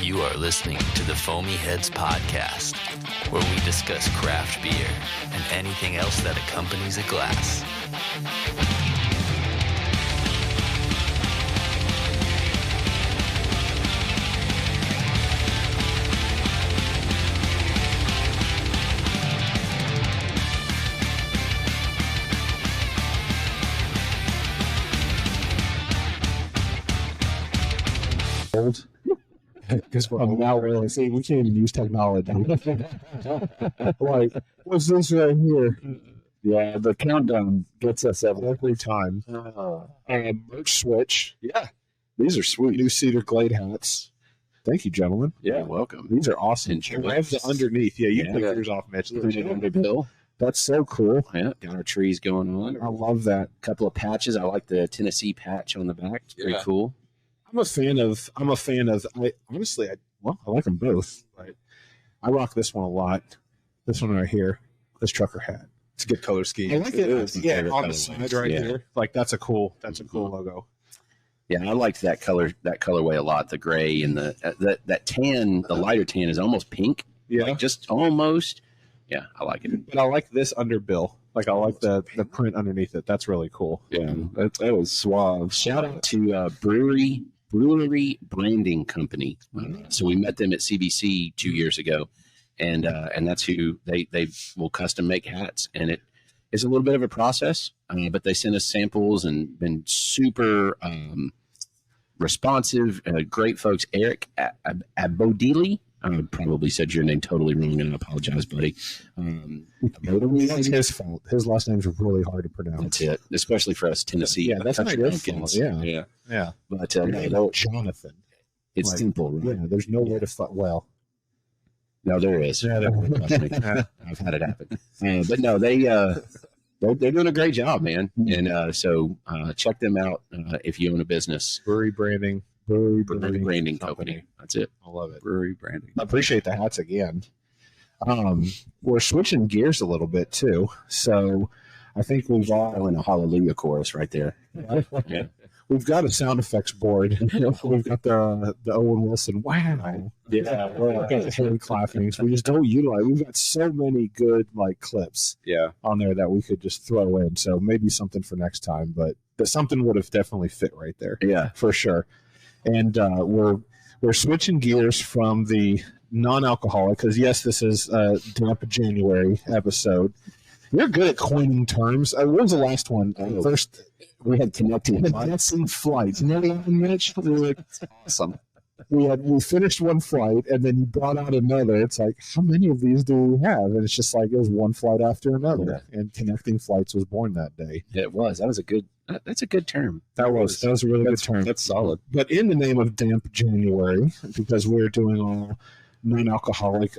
You are listening to the Foamy Heads Podcast, where we discuss craft beer and anything else that accompanies a glass. Because now we're see, we can't even use technology. Like, what's this right here? Yeah, the countdown gets us every time. Merch switch. Yeah, these are sweet. New Cedar Glade hats. Thank you, gentlemen. Yeah, welcome. These are awesome. Enjoy. I have the underneath. Yeah, you Yeah, take yeah. yours off, Mitch. Under Bill. That's so cool. Yeah, got our trees going on. I love that. A couple of patches. I like the Tennessee patch on the back. It's pretty cool. I'm a fan of. I like them both. Right. I rock this one a lot. This one right here. This trucker hat. It's a good color scheme. I like it. Yeah, on the colorway. side right here. Like that's a cool logo. Yeah, I liked that colorway a lot. The gray and that tan, the lighter tan is almost pink. Yeah, like just almost. Yeah, I like it. But I like this underbill. Like I like the print underneath it. That's really cool. Yeah, that was suave. Shout out to Brewery Branding Company. So we met them at CBC 2 years ago, and that's who they will custom make hats, and it is a little bit of a process, but they sent us samples and been super responsive. Great folks. Eric Abodili. I probably said your name totally wrong, and I apologize, buddy. That's his fault. His last name's really hard to pronounce. That's it, especially for us Tennessee. Yeah, that's not your fault. Yeah. But Jonathan. it's like, simple, right? Yeah, there's no way to fight. Well, No, there is. Yeah, there I've had it happen. But no, they're doing a great job, man. And so check them out if you own a business. Brewery Branding Company. That's it. I love it. Brewery Branding. I appreciate the hats again. We're switching gears a little bit too, so I think we've all In a hallelujah chorus right there. yeah. We've got a sound effects board. We've got the Owen Wilson. Wow. Yeah. We've got Harry clappings. We just don't utilize. We've got so many good like clips. Yeah. On there that we could just throw in. So maybe something for next time, but something would have definitely fit right there. Yeah, for sure. And we're switching gears from the non-alcoholic because yes, this is a Damp January episode. You're good at coining terms. What was the last one? First, we had connecting flights. Mitch, awesome. We finished one flight and then you brought out another. It's like, how many of these do we have? And it's just like it was one flight after another. Yeah. And Connecting Flights was born that day. It was. That's a good term. That was a really good term. That's solid. But in the name of Damp January, because we're doing all non-alcoholic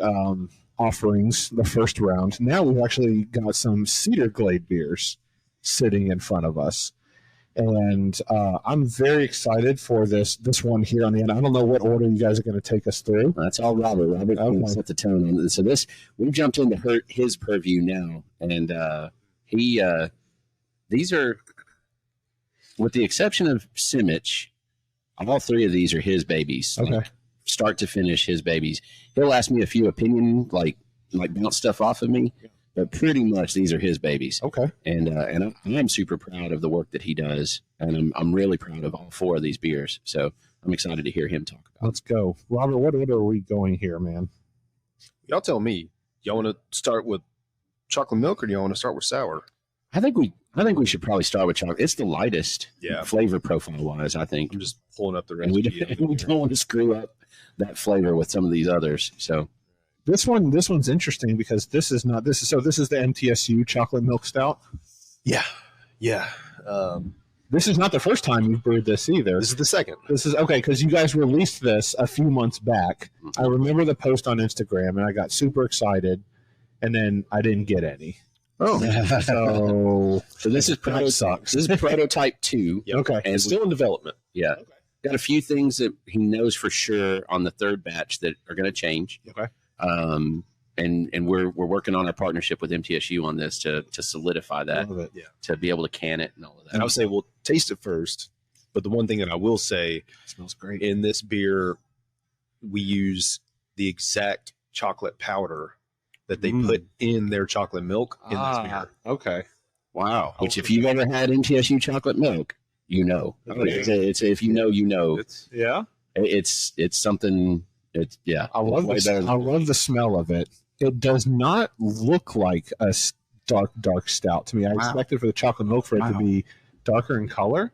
offerings the first round, now we've actually got some Cedar Glade beers sitting in front of us. And I'm very excited for this one here on the end. I don't know what order you guys are going to take us through. That's all Robert. Robert can set the tone on it. So we've jumped into his purview now, and these are, with the exception of Simic, all three of these are his babies. Okay. Like, start to finish, his babies. He'll ask me a few opinion, like bounce stuff off of me, but pretty much these are his babies. Okay. And I'm super proud of the work that he does, and I'm really proud of all four of these beers. So I'm excited to hear him talk about. Let's go, Robert. What order are we going here, man? Y'all tell me. Y'all want to start with chocolate milk, or do y'all want to start with sour? I think we should probably start with chocolate. It's the lightest, flavor profile wise. I think. I'm just pulling up the And we recipe. don't want to screw up that flavor with some of these others. So This one's interesting because this is the MTSU chocolate milk stout. Yeah. This is not the first time you've brewed this either. This is the second. This is okay because you guys released this a few months back. I remember the post on Instagram and I got super excited, and then I didn't get any. Oh, so this is sucks. This is prototype 2. Yep. Okay, And it's still in development. Yeah. Okay. Got a few things that he knows for sure on the third batch that are going to change. Okay. And we're working on our partnership with MTSU on this to solidify that, to be able to can it and all of that. And I would say we'll taste it first. But the one thing that I will say, it smells great in this beer, we use the exact chocolate powder that they put in their chocolate milk in this beer. Okay. Wow. Which, if you've ever had MTSU chocolate milk, you know. It's if you know, you know. It's something. It's I love the smell of it. It does not look like a dark stout to me. I expected for the chocolate milk for it to be darker in color.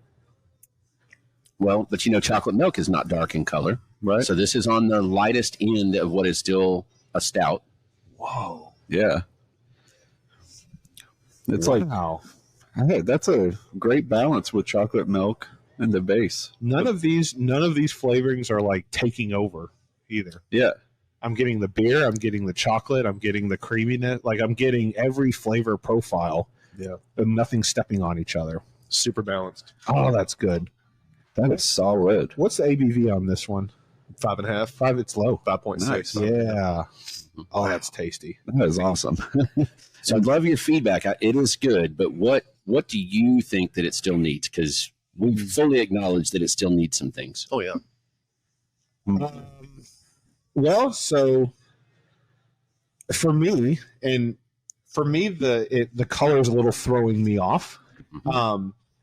Well, but chocolate milk is not dark in color, right? So this is on the lightest end of what is still a stout. Whoa! Yeah, it's like hey, that's a great balance with chocolate milk and the base. None of these flavorings are like taking over either. Yeah. I'm getting the beer, I'm getting the chocolate, I'm getting the creaminess. Like, I'm getting every flavor profile. Yeah. And nothing stepping on each other. Super balanced. Oh, that's good. That is solid. What's the ABV on this one? 5.5. 5, it's low. 5.6. Nice. Yeah. Oh, that's tasty. That is awesome. So I'd love your feedback. It is good, but what do you think that it still needs? Because we fully acknowledge that it still needs some things. Oh, yeah. Well, so for me, the color is a little throwing me off.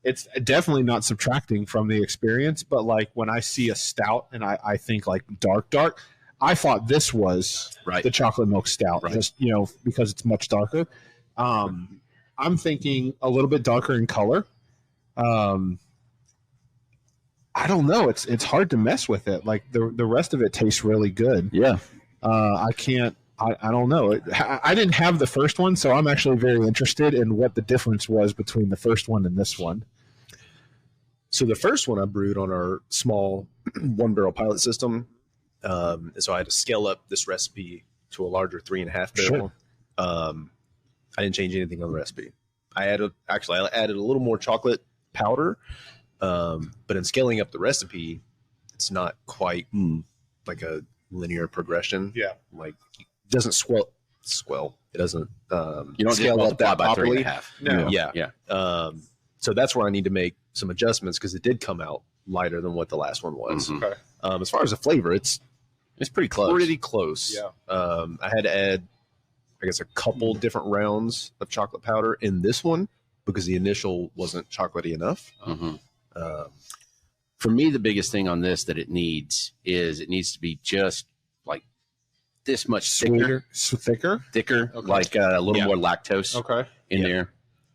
It's definitely not subtracting from the experience, but like when I see a stout and I think like dark, I thought this was the chocolate milk stout, just because it's much darker. I'm thinking a little bit darker in color. I don't know. It's hard to mess with it. Like the rest of it tastes really good. Yeah. I don't know. I didn't have the first one, so I'm actually very interested in what the difference was between the first one and this one. So the first one I brewed on our small 1-barrel pilot system. So I had to scale up this recipe to a larger 3.5 barrel. Sure. I didn't change anything on the recipe. I added a little more chocolate powder. But in scaling up the recipe, it's not quite like a linear progression. Yeah. Like it doesn't swell. It doesn't, You don't scale up that by properly. 3.5. No. Yeah. So that's where I need to make some adjustments because it did come out lighter than what the last one was. Okay. As far as the flavor, it's pretty close. Pretty close. Yeah. I had to add, I guess, a couple different rounds of chocolate powder in this one because the initial wasn't chocolatey enough. For me, the biggest thing on this that it needs to be just like this much thicker, thicker, okay. Like a little more lactose in there,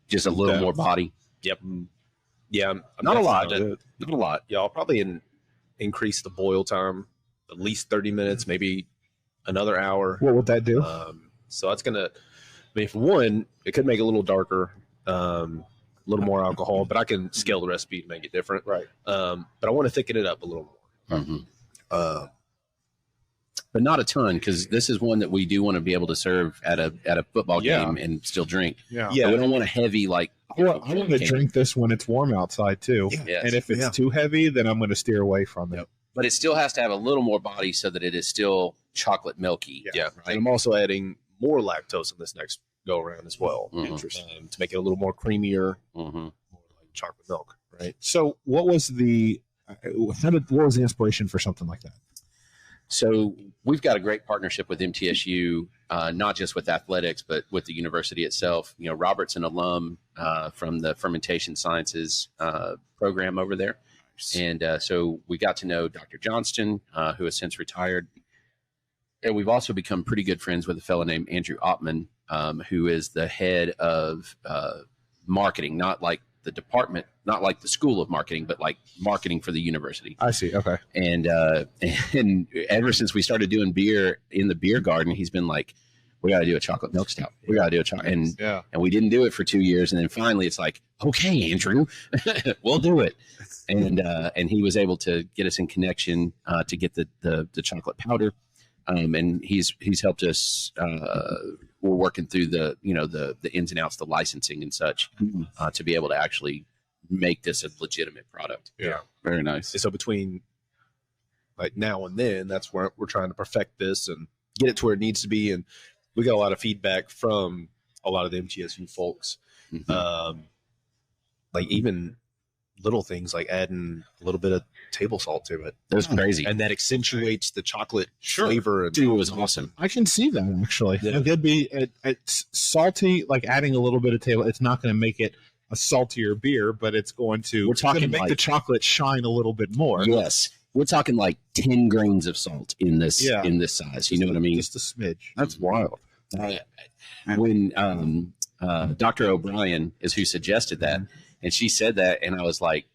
just a little more body. Yep. Yeah, I'm not a lot. Not a lot. Yeah, I'll probably increase the boil time at least 30 minutes, maybe another hour. What would that do? So that's gonna. I mean, for one, it could make it a little darker. A little more alcohol, but I can scale the recipe to make it different. Right. But I want to thicken it up a little more. But not a ton, because this is one that we do want to be able to serve at a football game and still drink. Yeah. But we don't want a heavy like. I want to drink this when it's warm outside too. Yes. And if it's too heavy, then I'm going to steer away from it. But it still has to have a little more body so that it is still chocolate milky. Yeah. Right? And I'm also adding more lactose in this next go around as well. Interesting. To make it a little more creamier, more like chocolate milk. Right. So what was the inspiration for something like that? So we've got a great partnership with MTSU, not just with athletics, but with the university itself. Robert's an alum from the fermentation sciences program over there. And so we got to know Dr. Johnston, who has since retired. And we've also become pretty good friends with a fellow named Andrew Ottman, who is the head of marketing, not like the department, not like the school of marketing, but like marketing for the university. I see. Okay. And ever since we started doing beer in the beer garden, he's been like, we got to do a chocolate milk stout. We got to do a chocolate. And we didn't do it for 2 years. And then finally it's like, okay, Andrew, we'll do it. And he was able to get us in connection to get the chocolate powder. And he's helped us. We're working through the ins and outs, the licensing and such, to be able to actually make this a legitimate product. Yeah, very nice. And so between like now and then, that's where we're trying to perfect this and get it to where it needs to be. And we got a lot of feedback from a lot of the MTSU folks. Like even little things like adding a little bit of table salt to it. That was crazy. And that accentuates the chocolate flavor. Dude, it was awesome. I can see that actually. Yeah. It could be it's salty, like adding a little bit of table. It's not going to make it a saltier beer, but it's going to. We're talking make like, the chocolate shine a little bit more. Yes, we're talking like 10 grains of salt in this size. You know what I mean? Just a smidge. That's wild. When Dr. O'Brien is who suggested that, and she said that, and I was like,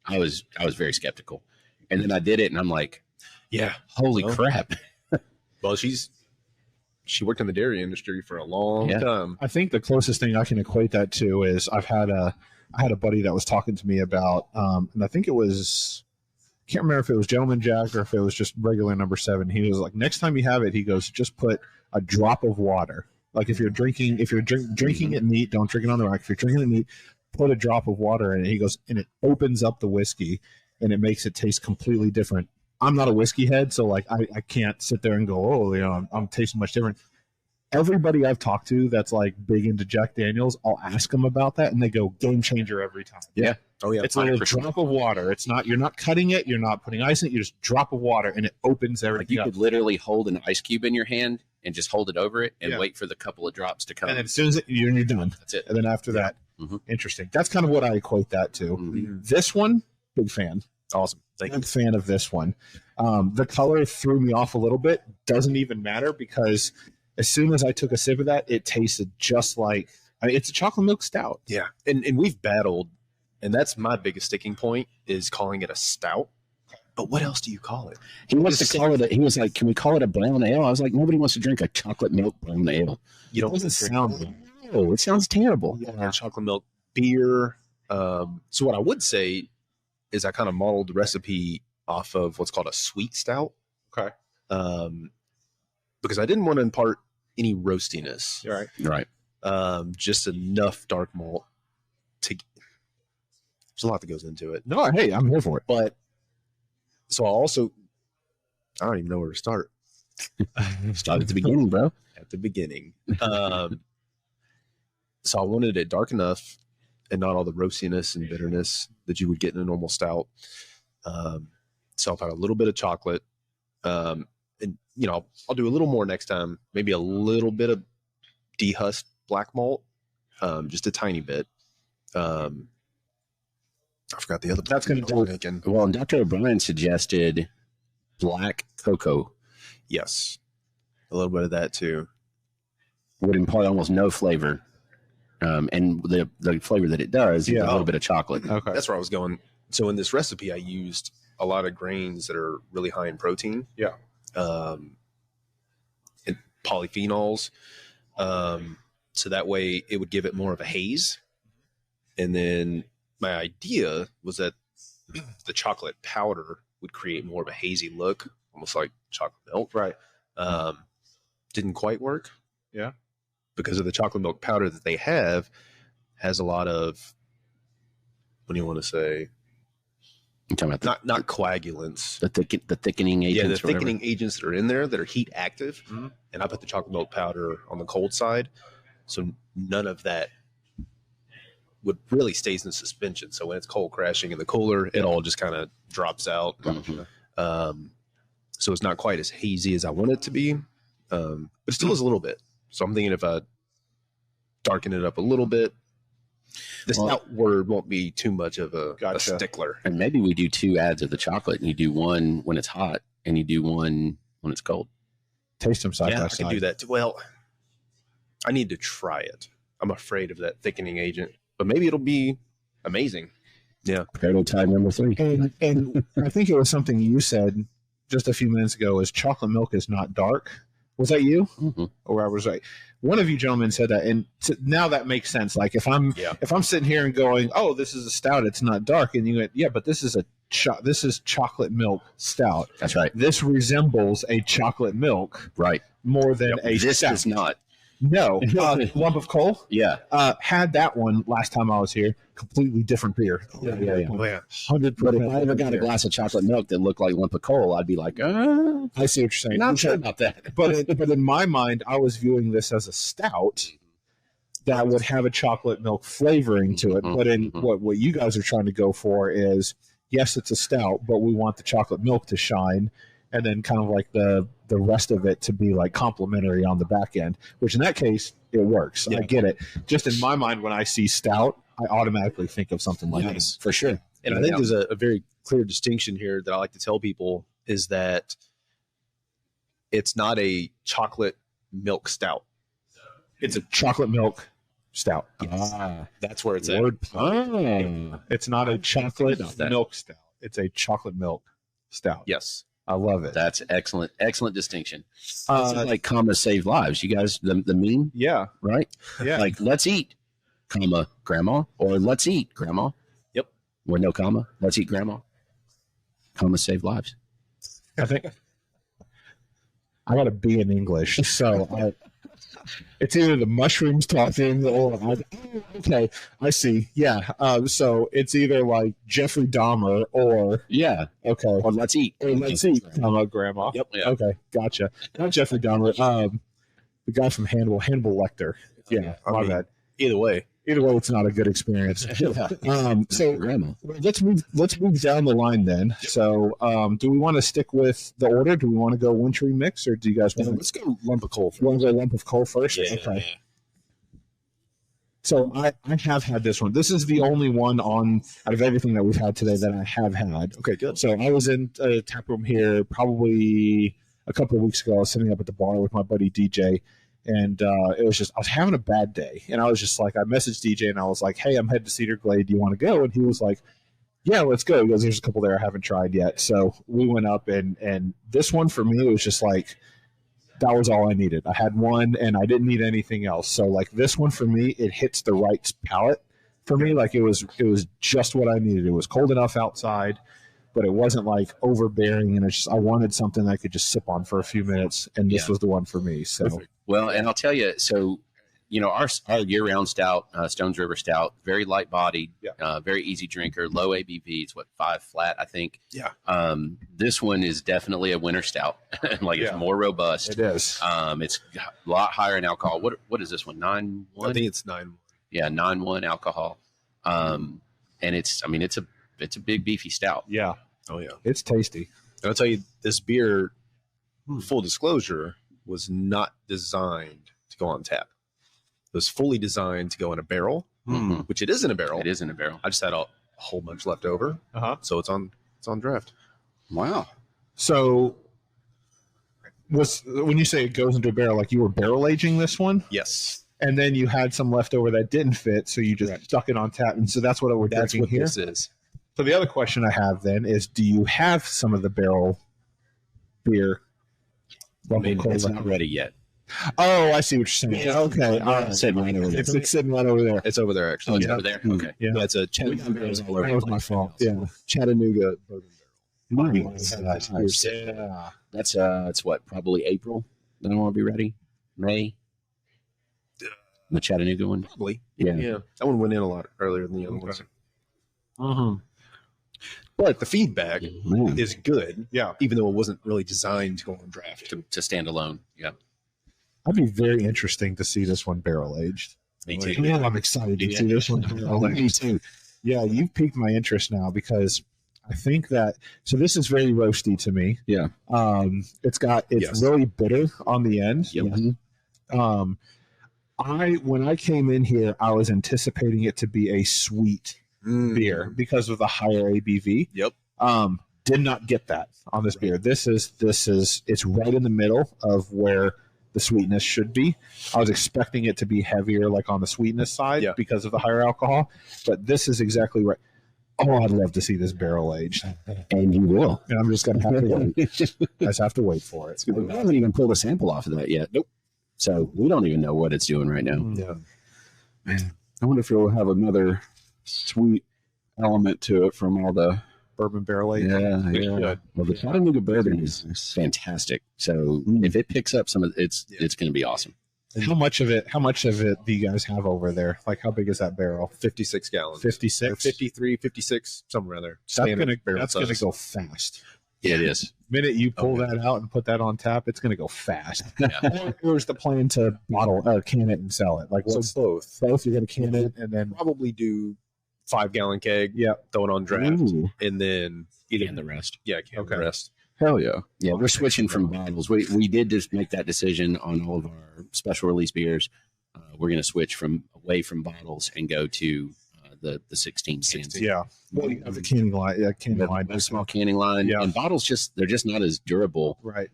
I was very skeptical, and then I did it, and I'm like, Yeah. holy crap! Well, she worked in the dairy industry for a long time. I think the closest thing I can equate that to is I had a buddy that was talking to me about, and I think it was, I can't remember if it was Gentleman Jack or if it was just regular number 7. He was like, next time you have it, he goes, just put a drop of water. Like if you're drinking it neat, don't drink it on the rock. If you're drinking it neat, put a drop of water in it. He goes, and it opens up the whiskey and it makes it taste completely different. I'm not a whiskey head, so like I can't sit there and go, oh, you know, I'm tasting much different. Everybody I've talked to that's like big into Jack Daniels, I'll ask them about that, and they go, game changer every time. Yeah. Oh yeah. It's a little drop of water. It's not, you're not cutting it, you're not putting ice in it, you just drop of water and it opens everything Like you up. could literally hold an ice cube in your hand and just hold it over it and wait for the couple of drops to come. And then as soon as you're done. That's it. And then after that, interesting. That's kind of what I equate that to. This one, big fan. Awesome. Thank you. Big fan of this one. The color threw me off a little bit. Doesn't even matter because as soon as I took a sip of that, it tasted just like, I mean, it's a chocolate milk stout. Yeah. And we've battled, and that's my biggest sticking point is calling it a stout. But what else do you call it? He wants to call it. He was like, "Can we call it a brown ale?" I was like, "Nobody wants to drink a chocolate milk brown ale." You don't Doesn't sound. Oh, it sounds terrible. chocolate milk beer. So what I would say is I kind of modeled the recipe off of what's called a sweet stout. Okay. Because I didn't want to impart any roastiness. Right. Right. Just enough dark malt to. There's a lot that goes into it, No, hey, I'm here for it. but so I don't even know where to start. Start at the beginning, bro. At the beginning. So I wanted it dark enough and not all the roastiness and bitterness that you would get in a normal stout. So I've had a little bit of chocolate. And, you know, I'll do a little more next time. Maybe a little bit of dehusked black malt. Just a tiny bit. I forgot the other. That's going to do it. Again. Well, and Dr. O'Brien suggested black cocoa Yes. A little bit of that too. would impart almost no flavor. And the flavor that it does is a little bit of chocolate. Okay. That's where I was going. So in this recipe, I used a lot of grains that are really high in protein. Yeah. And polyphenols. So that way it would give it more of a haze. And then my idea was that the chocolate powder would create more of a hazy look, almost like chocolate milk. Right. Didn't quite work. Yeah. Because of the chocolate milk powder that they have has a lot of, what do you want to say? You're talking about Not coagulants. the thickening agents. Yeah, the or whatever. thickening agents that are in there that are heat active. Mm-hmm. And I put the chocolate milk powder on the cold side. So none of that would really stays in suspension. So when it's cold crashing in the cooler, it all just kind of drops out. Mhm. So it's not quite as hazy as I want it to be. But it still is a little bit. So I'm thinking if I darken it up a little bit, the stout word won't be too much of a stickler. And maybe we do 2 adds of the chocolate, and you do one when it's hot, and you do one when it's cold. Taste them side Yeah, by I side. can do that too. Well, I need to try it. I'm afraid of that thickening agent, but maybe it'll be amazing. Yeah. Prototype number 3. And I think it was something you said just a few minutes ago is chocolate milk is not dark. Was that you? Mm-hmm. Or I was right. One of you gentlemen said that, and now that makes sense. Like if I'm sitting here and going, "Oh, this is a stout. It's not dark," and you go, "Yeah, but this is chocolate milk stout." That's right. This resembles a chocolate milk, Right. more than a This stout. is not. No, lump of coal. Yeah. Had that one last time I was here. Completely different beer. Yeah. Oh, yeah. 100%. But if I ever got a glass of chocolate milk that looked like lump of coal, I'd be like, I see what you're saying. not sure about that. But in my mind, I was viewing this as a stout, that would have a chocolate milk flavoring to it. But in what you guys are trying to go for is, yes, it's a stout, but we want the chocolate milk to shine, and then kind of like the rest of it to be like complementary on the back end, which in that case, it works. I get it. Just in my mind, when I see stout, I automatically think of something like this. For sure. And I think there's a very clear distinction here that I like to tell people is that it's not a chocolate milk stout. It's a chocolate milk stout. That's where it's at. It's not a chocolate milk stout. It's a chocolate milk stout. Yes. I love it. That's excellent. Excellent distinction. It's like comma save lives. You guys, the meme? Yeah. Right? Yeah. Like, let's eat, comma, grandma, or let's eat, grandma. Yep. Or no comma, let's eat, grandma. Comma save lives. I think I got a B in English, so it's either the mushrooms talking or okay, I see. Yeah, so it's either like Jeffrey Dahmer or okay, or let's eat, comma grandma. Yep. Yeah. Okay, gotcha. Not Jeffrey Dahmer. The guy from Hannibal Lecter. Yeah, my bad. Either way, it's not a good experience. So grandma. let's move down the line then. So do we want to stick with the order? Do we want to go wintry mix, or do you guys want to let's go lump of coal first. Want to go lump of coal first? Yeah. Okay. So I have had this one. This is the only one out of everything that we've had today that I have had. Okay, good. So I was in a tap room here probably a couple of weeks ago. I was sitting up at the bar with my buddy DJ. And it was just, I was having a bad day. And I was just like, I messaged DJ and I was like, hey, I'm headed to Cedar Glade. Do you want to go? And he was like, yeah, let's go. He goes, there's a couple there I haven't tried yet. So we went up and this one for me, it was just like, that was all I needed. I had one and I didn't need anything else. So like this one for me, it hits the right palate for me. Like it was just what I needed. It was cold enough outside, but it wasn't like overbearing. And it's just, I wanted something I could just sip on for a few minutes. And this was the one for me. So. Perfect. Well, and I'll tell you, so, you know, our year-round stout, Stones River Stout, very light-bodied, very easy drinker, low ABV. It's 5 flat, I think. Yeah. This one is definitely a winter stout. It's more robust. It is. It's a lot higher in alcohol. What is this one? 9.1? I think it's 9. Yeah, 9.1 alcohol. And it's a big beefy stout. Yeah. Oh yeah. It's tasty. And I'll tell you, this beer, full disclosure, was not designed to go on tap. It was fully designed to go in a barrel, which it is in a barrel. It is in a barrel. I just had a whole bunch left over, so it's on draft. Wow. So, when you say it goes into a barrel, like you were barrel aging this one, Yes, and then you had some left over that didn't fit, so you just stuck it on tap, and so that's what we're drinking here. This is. So the other question I have then is, do you have some of the barrel beer? It's not ready yet. Oh, I see what you're saying. Okay, all right. Sitting right over there. It's sitting right over there. It's over there, Oh, actually. it's over there? Okay. Yeah, That's a Chattanooga. that was my fault. Yeah, Chattanooga bourbon Nice. yeah. That's it's what, probably April that I want to be ready? May? The Chattanooga one? Probably. Yeah. Yeah. That one went in a lot earlier than the other ones. Uh-huh. But the feedback Man. is good. Yeah. Even though it wasn't really designed to go on draft. To stand alone. Yeah. That'd be very interesting to see this one barrel aged. Me too. Yeah, I'm excited to see this one barrel aged. Me too. Yeah, you've piqued my interest now because I think that this is very roasty to me. Yeah. It's really bitter on the end. Yep. When I came in here, I was anticipating it to be a sweet beer because of the higher ABV. Yep. Did not get that on this beer. This is it's right in the middle of where the sweetness should be. I was expecting it to be heavier, like on the sweetness side, because of the higher alcohol. But this is exactly right. Oh, I'd love to see this barrel aged, And you will. and I'm just gonna have to wait. I just have to wait for it. We haven't even pulled a sample off of that yet. Nope. So we don't even know what it's doing right now. Yeah. Man, I wonder if it will have another sweet element to it from all the Bourbon barrel aged. yeah. Well, the Chattanooga bourbon is fantastic. So if it picks up some of it's going to be awesome. How much of it do you guys have over there? Like, how big is that barrel? 56 gallons. 56? 53, 56, somewhere around there. That's gonna barrel go size. fast. Yeah, it is. minute you pull that out and put that on tap, it's going to go fast. Yeah. Or is the plan to bottle or can it and sell it? Like what's both. both? You're going to can it and then Probably do 5-gallon keg. Yeah. Throw it on draft, Ooh. and then either And the rest. can Okay. the rest. Hell yeah. Yeah, we're switching from bottles. We did just make that decision on all of our special release beers. We're going to switch away from bottles and go to the 16 cans. yeah. Well, you have the canning line. Yeah, canning line. The small canning line. Yeah. And bottles they're just not as durable. Right.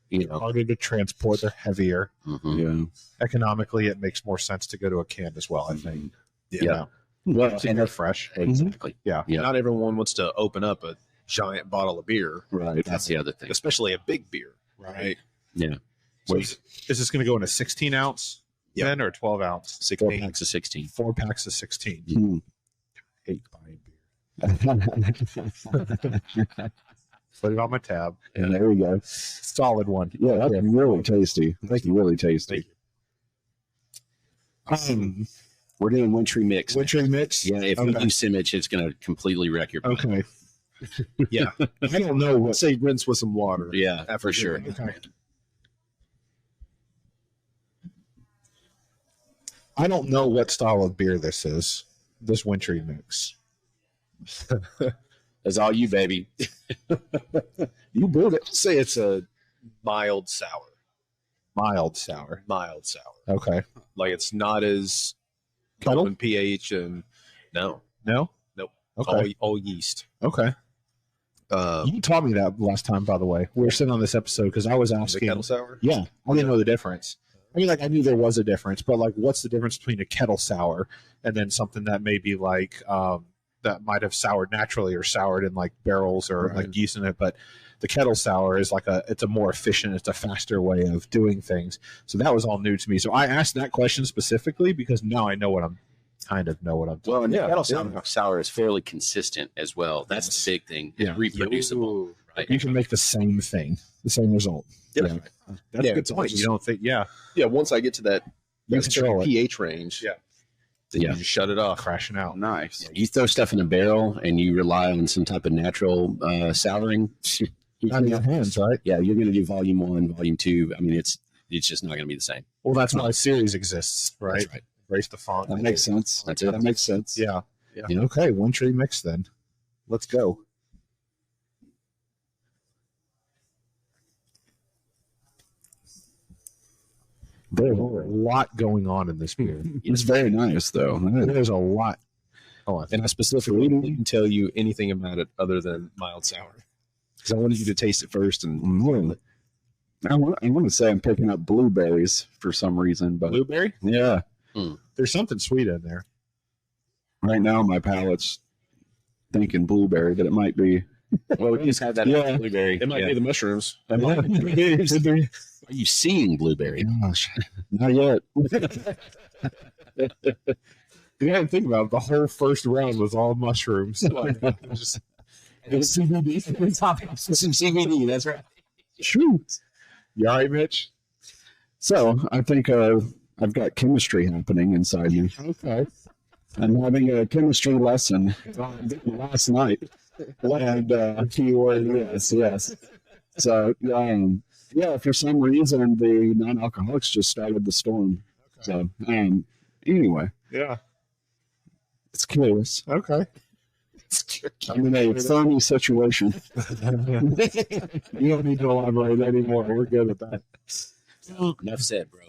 You know. Harder to transport. They're heavier. Mhm. Yeah. Economically, it makes more sense to go to a can as well. I think. Yeah. Well, And they're fresh. exactly. Yeah. Yeah. Not everyone wants to open up a giant bottle of beer, Right. That's the other thing. especially a big beer. Right. Yeah. So is this going to go in a 16 ounce then or 12 ounce? 4 16. packs of 16. 4 packs of 16. Hmm. Hate buying beer. Put it on my tab. And there we go. Solid one. Yeah, that's really tasty. That's really tasty. We're doing wintry mix. Wintry mix. Yeah, if you do Simic, it's going to completely wreck your bottle. Okay. Yeah. I don't know what. Let's say rinse with some water. Yeah, for sure. Okay. I don't know what style of beer this is. This wintry mix. That's all you, baby. You brewed it. Say it's a mild sour. Mild sour. Mild sour. Okay. Like it's not as Kettle? low in pH and no. No. Nope. Okay. All yeast. Okay. You taught me that last time, by the way. We were sitting on this episode because I was The asking. kettle sour? Yeah, I didn't know the difference. I mean, like I knew there was a difference, but like, what's the difference between a kettle sour and then something that maybe like that might have soured naturally or soured in like barrels or like yeast in it? But the kettle sour is like it's a more efficient, it's a faster way of doing things. So that was all new to me. So I asked that question specifically because now I know what I'm doing. Well, and the kettle sour is fairly consistent as well. That's the big thing. It's Yeah. reproducible. Right? You can make the same thing, the same result. Yep. Yeah. That's a good point. You don't think, yeah, Yeah, once I get to that you control it. pH range, then Yeah. you just shut it off. Crashing out. Nice. You throw stuff in a barrel and you rely on some type of natural souring. Out of your hands, right? Yeah, you're going to do volume 1, volume 2. I mean, it's just not going to be the same. Well, that's why series exists, right? That's right. Race the font. That makes sense. That's it. That makes sense. Yeah. Yeah. Okay, wintry mix then. Let's go. There's a lot going on in this beer. It's very nice, though. There's a lot. Oh, And I specifically didn't tell you anything about it other than mild sour. Because I wanted you to taste it first. And I want to say I'm picking up blueberries for some reason, but blueberry? yeah, There's something sweet in there. right now my palate's thinking blueberry, but it might be. Well, we just had that Yeah. blueberry. it might be the mushrooms. Are you seeing blueberry? Gosh, not yet. You had to think about it. The whole first round was all mushrooms. Just, CBD. Some CBD. That's right. Shoot. you all right, Mitch? So I think I've got chemistry happening inside me. Okay. I'm having a chemistry lesson last night. And keyword, yes. So, yeah, for some reason, the non-alcoholics just started the storm. So, anyway, Yeah. it's curious. Okay. I'm in a phony situation. You don't need to elaborate anymore. We're good at that. Enough said, bro.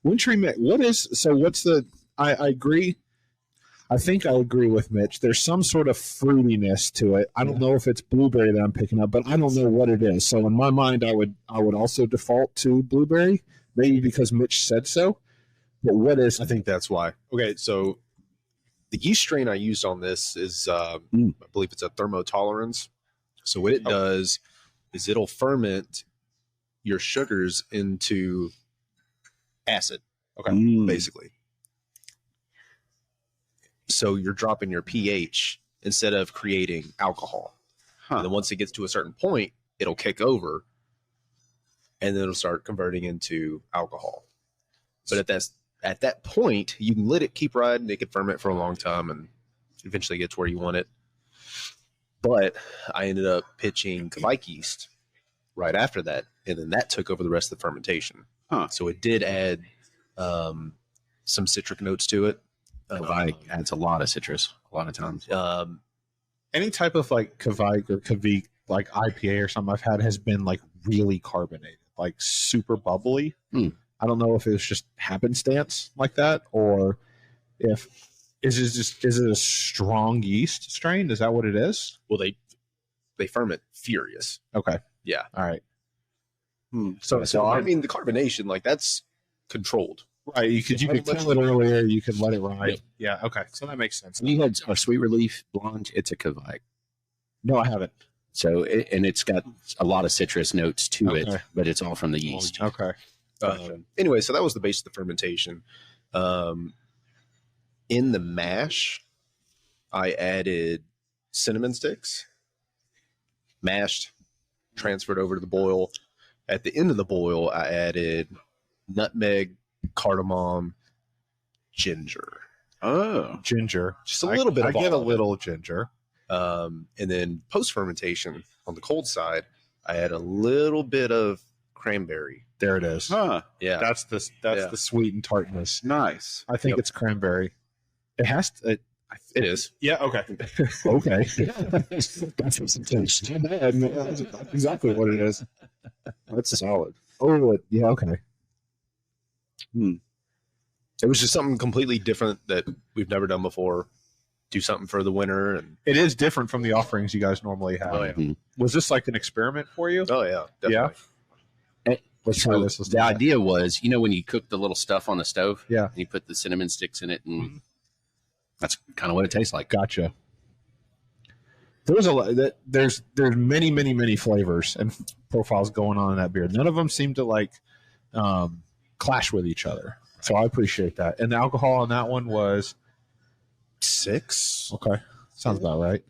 Wintry mix. What's the? I agree. I think I agree with Mitch. There's some sort of fruitiness to it. I don't know if it's blueberry that I'm picking up, but I don't know what it is. So in my mind, I would also default to blueberry, maybe because Mitch said so. But what is? I think that's why. Okay, so the yeast strain I used on this is, I believe it's a thermotolerance. So what it does is it'll ferment your sugars into acid, basically. So you're dropping your pH instead of creating alcohol. And then once it gets to a certain point, it'll kick over and then it'll start converting into alcohol. But at that point, you can let it keep riding. It can ferment for a long time and eventually get to where you want it. But I ended up pitching Kvike yeast right after that, and then that took over the rest of the fermentation. Huh. So it did add some citric notes to it. Kvike adds a lot of citrus a lot of times. Any type of like Kvike or Kvik, like IPA or something I've had has been like really carbonated, like super bubbly. I don't know if it was just happenstance like that, or if is it a strong yeast strain? Is that what it is? Well, they ferment furious. Okay. Yeah. All right. So I mean, the carbonation, like, that's controlled. Right, you could tell it earlier. You could let it ride. Yeah. Okay. So that makes sense. You had a Sweet Relief blonde. It's a Kvike. No, I haven't. So it's got a lot of citrus notes to it, but it's all from the yeast. Okay. Anyway, so that was the base of the fermentation. In the mash, I added cinnamon sticks, mashed, transferred over to the boil. At the end of the boil, I added nutmeg, cardamom, ginger. Oh, Ginger. Just a little bit I of get a all of it. little ginger. And then post fermentation on the cold side, I add a little bit of cranberry. There it is. huh. Yeah. That's the sweet and tartness. Nice. I think Yep. it's cranberry. It has to. It is. Yeah. Okay. Okay. That's some taste. That's exactly what it is. That's solid. Oh, yeah. Okay. It was just something completely different that we've never done before. Do something for the winter. And It is different from the offerings you guys normally have. Oh, yeah. Was this like an experiment for you? oh, yeah. Definitely. Let's try So this. Let's do the that. idea was, when you cook the little stuff on the stove, Yeah. and you put the cinnamon sticks in it, and that's kind of what it tastes like. Gotcha. There's a lot that there's many flavors and profiles going on in that beer. None of them seem to like clash with each other. So I appreciate that. And the alcohol on that one was 6, okay. Sounds about right.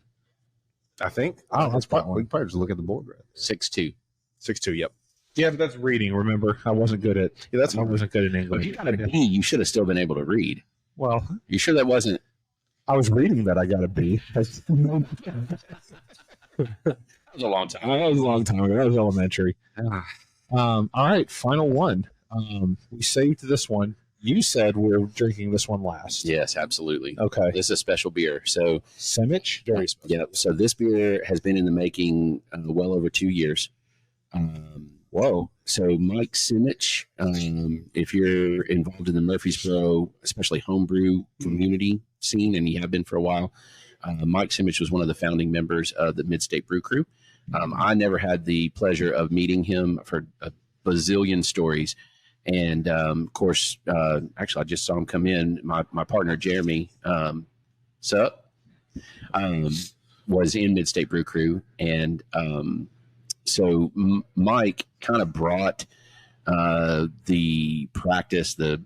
I think. I don't know. That's probably We can probably just look at the board. Right? 6-2. 6.2. Yep. Yeah, but that's reading. Remember, I wasn't good at. Yeah, that's I wasn't good in If English. you got a B, you should have still been able to read. Well, You sure that wasn't? I was reading that I got a B. That That was a long time. was a long time ago. That was elementary. All right, final one. We saved this one. You said we're drinking this one last. Yes, absolutely. Okay. This is a special beer. So, Semich? Very special. yeah. So this beer has been in the making well over 2 years. Whoa. So Mike Simich, if you're involved in the Murfreesboro, especially homebrew community scene, and you have been for a while, Mike Simich was one of the founding members of the Mid-State Brew Crew. I never had the pleasure of meeting him. I've heard a bazillion stories. And, of course, actually, I just saw him come in. My partner, Jeremy, was in Mid-State Brew Crew. And so Mike kind of brought the practice, the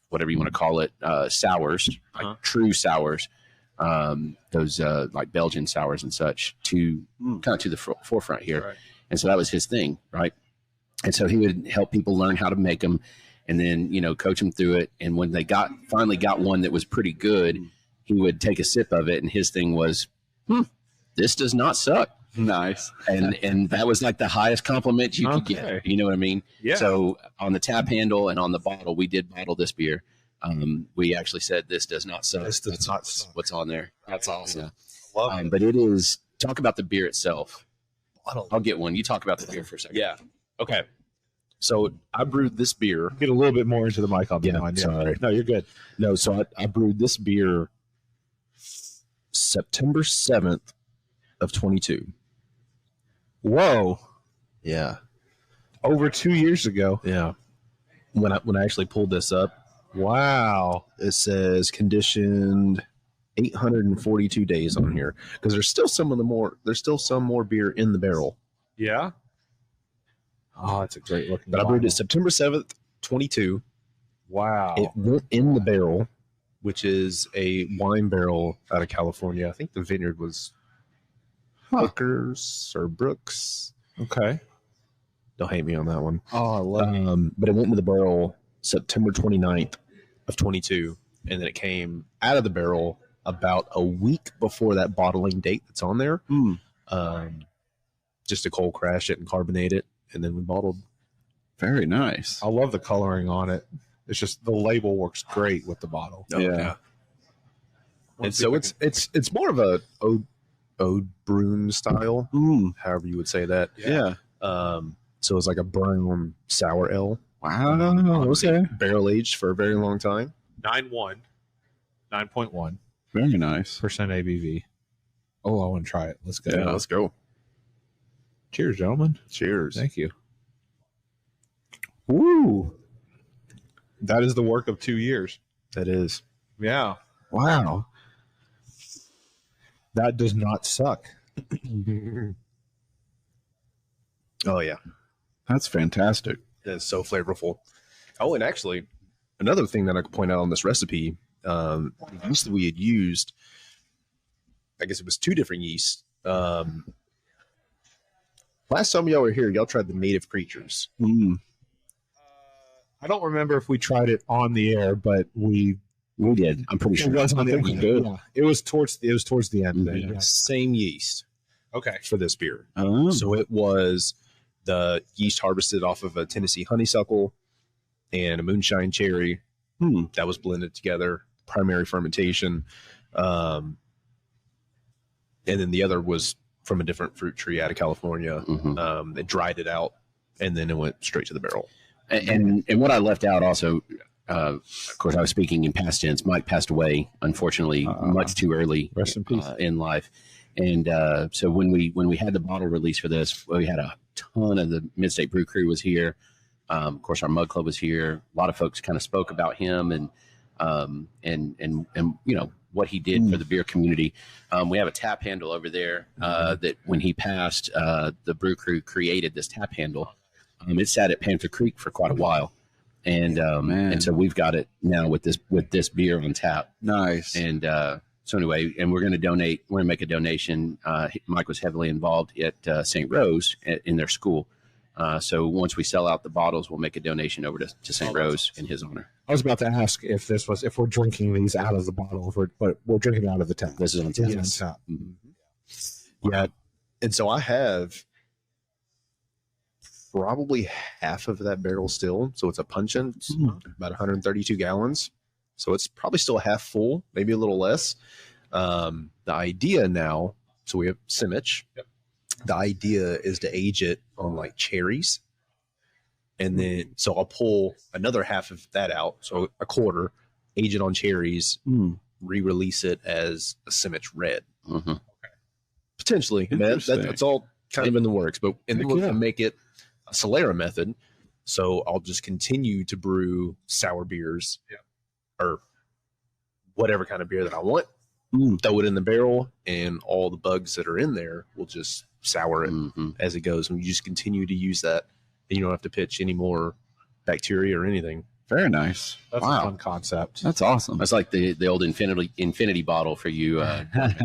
whatever you want to call it, sours, like true sours, those like Belgian sours and such, to kind of to the forefront here. Right. And so that was his thing, right? And so he would help people learn how to make them, and then coach them through it. And when they finally got one that was pretty good, he would take a sip of it, and his thing was, "This does not suck." Nice. And that was like the highest compliment you could Okay. get. You know what I mean? Yeah. So on the tap handle and on the bottle, we did bottle this beer. We actually said this does not suck. This does That's not suck. what's on there. That's awesome. Yeah. Love it. But it is. Talk about the beer itself. I don't I'll get one. You talk about the beer for a second. Yeah. Okay. So I brewed this beer. Get a little bit more into the mic on Yeah, that one. sorry. No, you're good. No, so I brewed this beer September 7th of 22. Whoa. Yeah. Over 2 years ago. Yeah. When I actually pulled this up, Wow. it says conditioned 842 days on here, because there's still some more beer in the barrel. Yeah. Oh, that's a great looking. But I brewed bottle. it September 7th, 22. Wow. It went in the barrel, which is a wine barrel out of California. I think the vineyard was Hookers or Brooks. Okay. Don't hate me on that one. Oh, I love But it went into the barrel September 29th of 22, and then it came out of the barrel about a week before that bottling date that's on there. Just to cold crash it and carbonate it, and then we bottled. Very nice. I love the coloring on it. It's just the label works great with the bottle. Oh, yeah. And so it's more of a Ode Broom style, however you would say that. Yeah. So it's like a brown sour ale. Wow. Okay. Barrel aged for a very long time. 9.1 Very nice. percent ABV. Oh, I want to try it. Let's go. Yeah, let's go. Cheers, gentlemen. Cheers. Thank you. Woo! That is the work of 2 years. That is. Yeah. Wow. That does not suck. Oh, yeah. That's fantastic. It's so flavorful. Oh, and actually, another thing that I could point out on this recipe, the yeast that we had used, I guess it was 2 different yeasts. Last time y'all were here, y'all tried the Native Creatures. I don't remember if we tried it on the air, but we did. I'm pretty sure. It was on the good. Yeah. It was towards the end. Mhm. Yeah. Same yeast Okay. for this beer. Oh. So it was the yeast harvested off of a Tennessee honeysuckle and a moonshine cherry that was blended together, primary fermentation. And then the other was from a different fruit tree out of California. It dried it out, and then it went straight to the barrel. And what I left out also, of course, I was speaking in past tense. Mike passed away, unfortunately, much too early. Rest in peace. In life. And so when we had the bottle release for this, we had a ton of the Mid-State Brew crew was here. Of course, our Mug Club was here. A lot of folks kind of spoke about him and you know what he did for the beer community. We have a tap handle over there that when he passed, the brew crew created this tap handle. It sat at Panther Creek for quite a while, and so we've got it now with this beer on tap. Nice. And so anyway, and we're going to donate. We're going to make a donation. Mike was heavily involved at St. Rose in their school. So once we sell out the bottles, we'll make a donation over to St. Rose in his honor. I was about to ask if we're drinking these out of the bottle, but we're drinking out of the tap. This is on tap. Yes. On tap. Yeah. And so I have probably half of that barrel still. So it's a puncheon. It's about 132 gallons. So it's probably still half full, maybe a little less. The idea now, so we have Simich. Yep. The idea is to age it on like cherries. And then, so I'll pull another half of that out. So a quarter, age it on cherries, re-release it as a Simich red. Potentially. That's all kind of in the works. But and then we'll make it a Solera method. So I'll just continue to brew sour beers or whatever kind of beer that I want. Throw it in the barrel, and all the bugs that are in there will just sour it as it goes. And you just continue to use that. And you don't have to pitch any more bacteria or anything. Very nice. That's a fun concept. That's awesome. That's like the old infinity bottle for you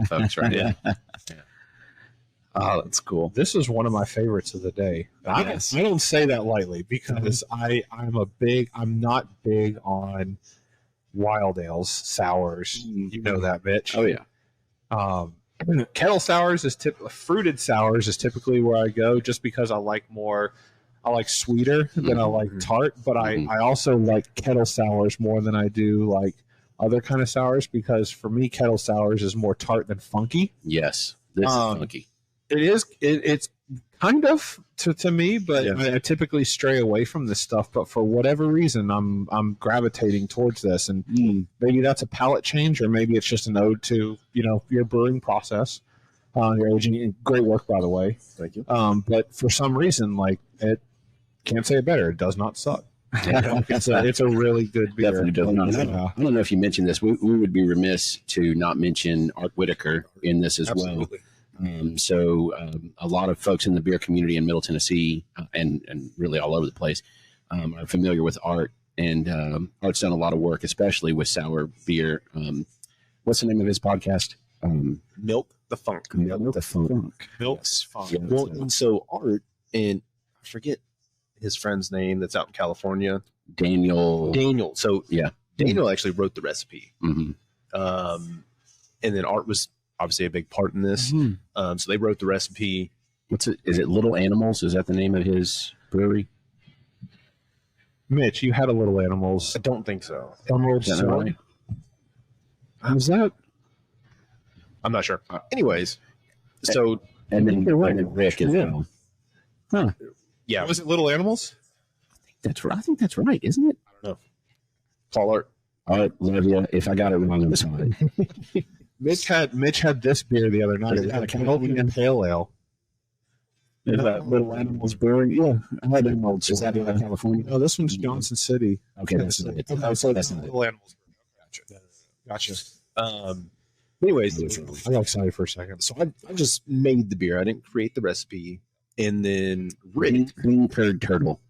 folks, right? Yeah. Oh, that's cool. This is one of my favorites of the day. Yes. I don't say that lightly because I'm not big on wild ales, sours. You know that, Mitch. Oh yeah. Kettle sours fruited sours is typically where I go just because I like sweeter than I like tart, but I also like kettle sours more than I do like other kind of sours because for me kettle sours is more tart than funky. Yes, this is funky. It is. It's kind of to me, but I typically stray away from this stuff. But for whatever reason, I'm gravitating towards this, and maybe that's a palate change, or maybe it's just an ode to your brewing process, your aging. Great work, by the way. Thank you. But for some reason, like it can't say it better. It does not suck. It's a really good beer. Definitely does not. I don't know if you mentioned this. We would be remiss to not mention Art Whitaker in this as well. So a lot of folks in the beer community in Middle Tennessee and really all over the place are familiar with Art, and Art's done a lot of work, especially with sour beer. What's the name of his podcast? Milk the Funk. Milk the Funk. Milk's Funk. Yeah, Well, and so Art, and I forget his friend's name that's out in California. Daniel. So Yeah. Daniel actually wrote the recipe. and then art was obviously a big part in this. So they wrote the recipe. What's it? Is it Little Animals? Is that the name of his brewery? Mitch, you had a Little Animals. I don't think so. Emerald Is that Sword. right? Was that? I'm not sure. Anyways, so And then, You're right. and then Rick as Yeah. well. yeah, Was it Little Animals? That's right. I think that's right, isn't it? Paul Art. All right, love you. If I got it wrong, I'm sorry. Mitch had this beer the other night. It had a California Pale Ale. Is that Little Animals Brewing? Yeah, I had Emerald. Is that in California? No, this one's Johnson City. Okay, that's not it. Okay, That's not it. Little Animals. Gotcha. Anyways, I got excited for a second. so I just made the beer. I didn't create the recipe. And then Rick, Bean curd turtle.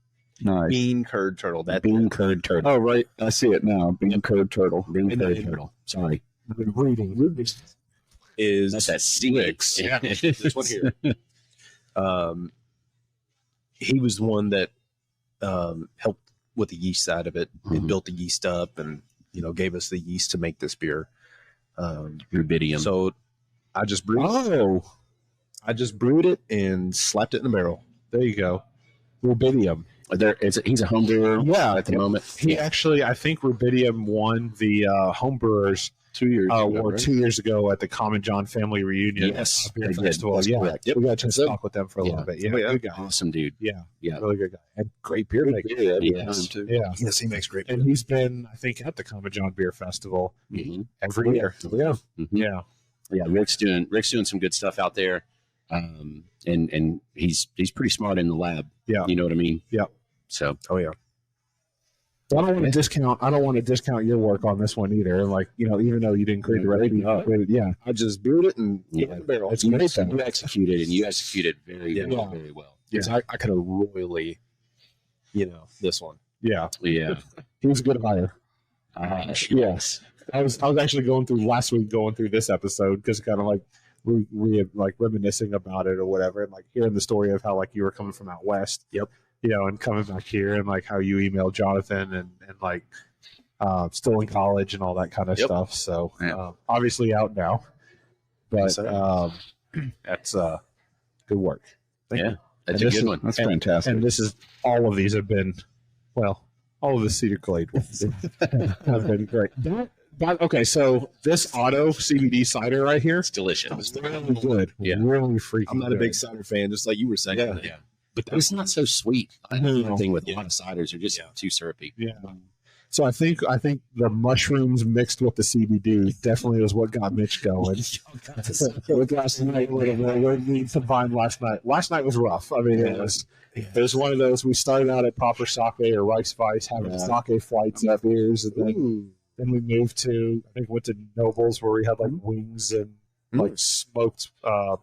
Nice. bean curd turtle. That Bean curd turtle. Oh, right. I see it now. Bean curd turtle. Bean and curd then- turtle. Sorry. I've been reading. is That's that Rick's. Yeah. This one here. He was the one that helped with the yeast side of it. He Mhm. built the yeast up and gave us the yeast to make this beer. Rubidium. So I just brewed. I just brewed it and slapped it in a barrel. There you go. Rubidium. He's a home brewer at the moment. He actually, I think Rubidium won the homebrewers 2 years ago, award right? 2 years ago at the Common John Family Reunion Yes, beer they did. festival. That's Yeah, correct. we got a chance to talk with them for a Yeah. little bit. Yeah, Yeah. good guy. Awesome dude. Yeah, Yeah. really good guy and great beer maker. Yeah, every Yes. time, too. Yeah, Yes, he makes great beer. and he's been, I think, at the Common John Beer Festival Mhm. every year. Yeah, Mhm. yeah. Yeah, Rick's doing some good stuff out there, and he's pretty smart in the lab. Yeah. You know what I mean. Yeah. So Oh yeah. Well, I don't want to discount your work on this one either. Like, even though you didn't create the recipe, yeah, I just brewed it and put it Yeah. in a barrel. it's great. Though. you executed, and you executed very, Yeah. very well. Because I could have royally, this one. Yeah, Yeah. he was a good hire. Yes. I was actually going through this episode because kind of like like reminiscing about it or whatever, and like hearing the story of how like you were coming from out west. Yep. And coming back here and like how you emailed Jonathan and like still in college and all that kind of Yep. stuff. So Yeah. obviously out now, but Yes, sir. that's good work. Yeah. That's And a this good is- one. That's fantastic. And this is all of these have been, well, all of the Cedar Glade ones have been great. Okay, so this auto CBD cider right here, It's delicious. it's really good. Yeah. Really freaking I'm not a good. big cider fan, just like you were saying. Yeah. But it's not so sweet. I know the thing with a lot of ciders are just too syrupy. Yeah. So I think the mushrooms mixed with the CBD definitely was what got Mitch going. With last night, we combined last night. Last night was rough. I mean, it was one of those. We started out at Proper Sake or Rice Vice having sake flights of beers, and then we moved to, I think, went to Nobles where we had like wings and like smoked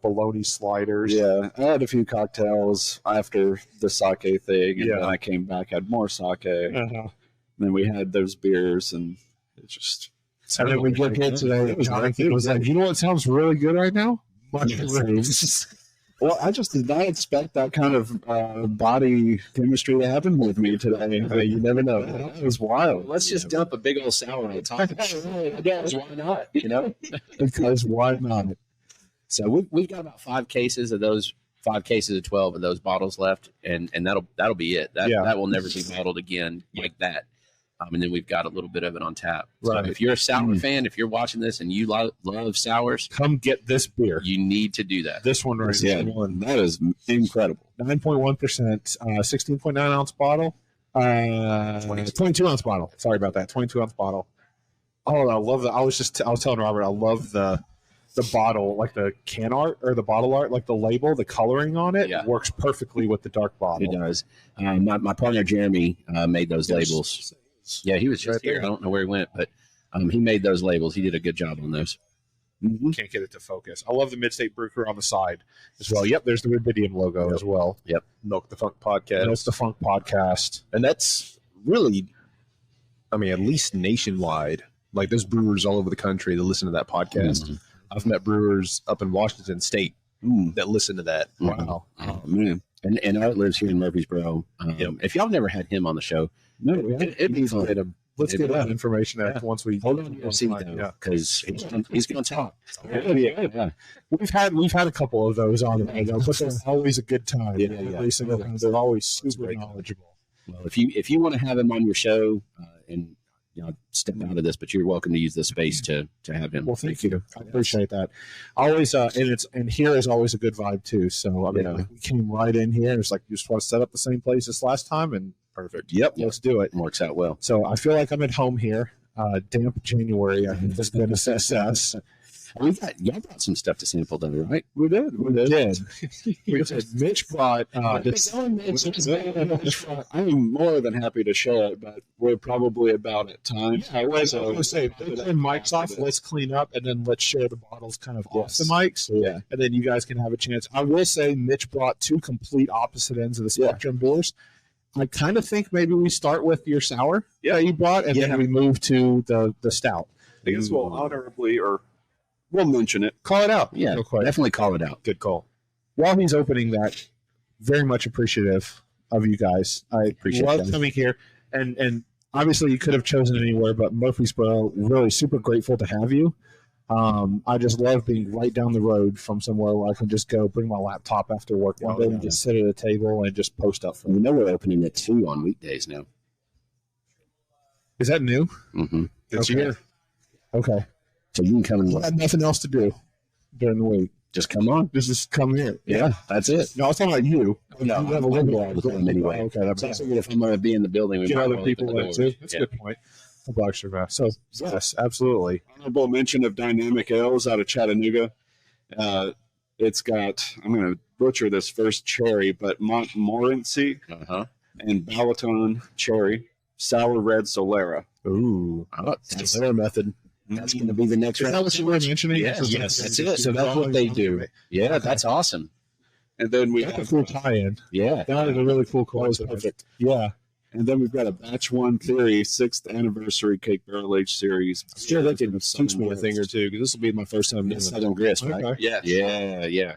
bologna sliders. Yeah, I had a few cocktails after the sake thing, and Yeah. then I came back, had more sake. Uh-huh. Then we had those beers, and it just And then we get here today. Jonathan was like, "You know what sounds really good right now? Mushrooms." well, I just did not expect that kind of body chemistry to happen with me today. I mean, you never know. It was wild. Let's just dump a big old sour on top. Why not? Because why not? So we've got about 5 cases of 12 of those bottles left, and that'll be it. That will never be bottled again like that. And then we've got a little bit of it on tap. Right. So if you're a sour fan, if you're watching this and you love sours, Come get this beer. you need to do that. This one right Yeah, here. that is incredible. 9.1%, 16.9 ounce bottle, 22 ounce bottle. Sorry about that. 22 ounce bottle. Oh, I love that. I was telling Robert, I love the bottle, like the can art or the bottle art, like the label, the coloring on it Yeah. works perfectly with the dark bottle. It does. My partner Jeremy made those labels. Yeah, he was just Right here. there. I don't know where he went, but he made those labels. He did a good job on those. Can't get it to focus. I love the Mid-State Brew Crew on the side as well. Yep, there's the Rubidium logo as well. Milk the Funk podcast. And it's the Funk Podcast. And that's really, I mean, at least nationwide. Like there's brewers all over the country that listen to that podcast. I've met brewers up in Washington State that listen to that. Wow. Oh man, And Art lives here in Murfreesboro. Yep. If y'all never had him on the show, no, we it'd be fun. let's Maybe get that not. information out once we Hold on to your seat, though, Yeah. because he's going to talk. Yeah. We've had a couple of those on there, though, but they're always a good time. Yeah, Every single time. They're always super great. knowledgeable. Well, if you want to have him on your show and step out of this, but you're welcome to use this space to have him. Well, thank you. I appreciate that. Always, and here is always a good vibe too. So I mean, we came right in here, and it's like you just want to set up the same place as last time, and perfect. Yep, Let's do it. works out well. So I feel like I'm at home here. Damp January, I think, has been a success. Y'all brought some stuff to sample, though, right? We did. We did. Mitch brought. I'm more than happy to share it, but we're probably about at time. I was going to say, turn mics off, let's clean up, and then let's share the bottles kind of off the mics. Yeah. And then you guys can have a chance. I will say Mitch brought two complete opposite ends of the spectrum beers. I kind of think maybe we start with your sour you brought, and then we move to the stout. I guess we'll honorably, or we'll mention it. Call it out. Yeah, real quick. definitely call it out. Good call. While he's opening that, very much appreciative of you guys. I Appreciate love that. coming here, and obviously you could have chosen anywhere, but Murfreesboro, really super grateful to have you. I just love being right down the road from somewhere where I can just go bring my laptop after work one day and just sit at a table and just post up for You know we're opening at 2 on weekdays now. Is that new? Mm-hmm. This year? Okay. So you can come and I have nothing else to do during the week. just come on. Just come here. Yeah, that's it. No, I was talking about you. No, you have a I'm window all the time anyway. Okay, that So I makes figured if I'm going to be in the building, we get might other as well people open the there too. doors. That's Yeah. a good point. A couple extra vast. So yes, absolutely. Honorable mention of Dynamic Ales out of Chattanooga. It's got, I'm going to butcher this first, cherry, but Montmorency Uh-huh. and Balaton cherry, sour red Solera. Ooh, That's their method. going to be the next Is that what you were mentioning? Yes, that's it. So that's what they do. Yeah, that's awesome. And then we That's a have, cool tie-in. Yeah. That is a really cool that was coincidence. perfect. Yeah. And then we've got a Batch 1 Theory 6th Anniversary Cake Barrel Aged Series. Sure, that could teach me a thing or two because this will be my first time doing it. Southern Grist, right? Okay. Yes. Yeah.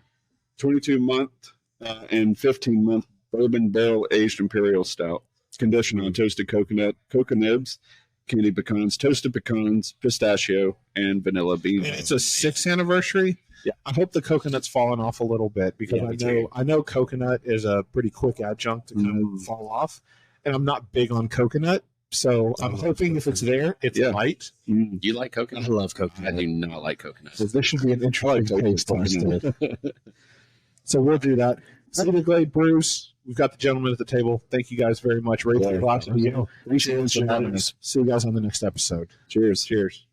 22-month and 15-month bourbon barrel aged imperial stout. Conditioned on toasted coconut, cocoa nibs, candy pecans, toasted pecans, pistachio, and vanilla bean. And it's a 6th anniversary. Yeah. I hope the coconut's fallen off a little bit because Yeah, me too. I know coconut is a pretty quick adjunct to kind of fall off, and I'm not big on coconut, so I'm hoping if it's there, it's light. You like coconut? I love coconut. I do not like coconut. So this should be an interesting taste test. So we'll do that. Cedar Glade Brews. We've got the gentleman at the table. Thank you guys very much. Ray, Yeah. glad to be here. Appreciate you having us. See you guys on the next episode. Cheers. Cheers.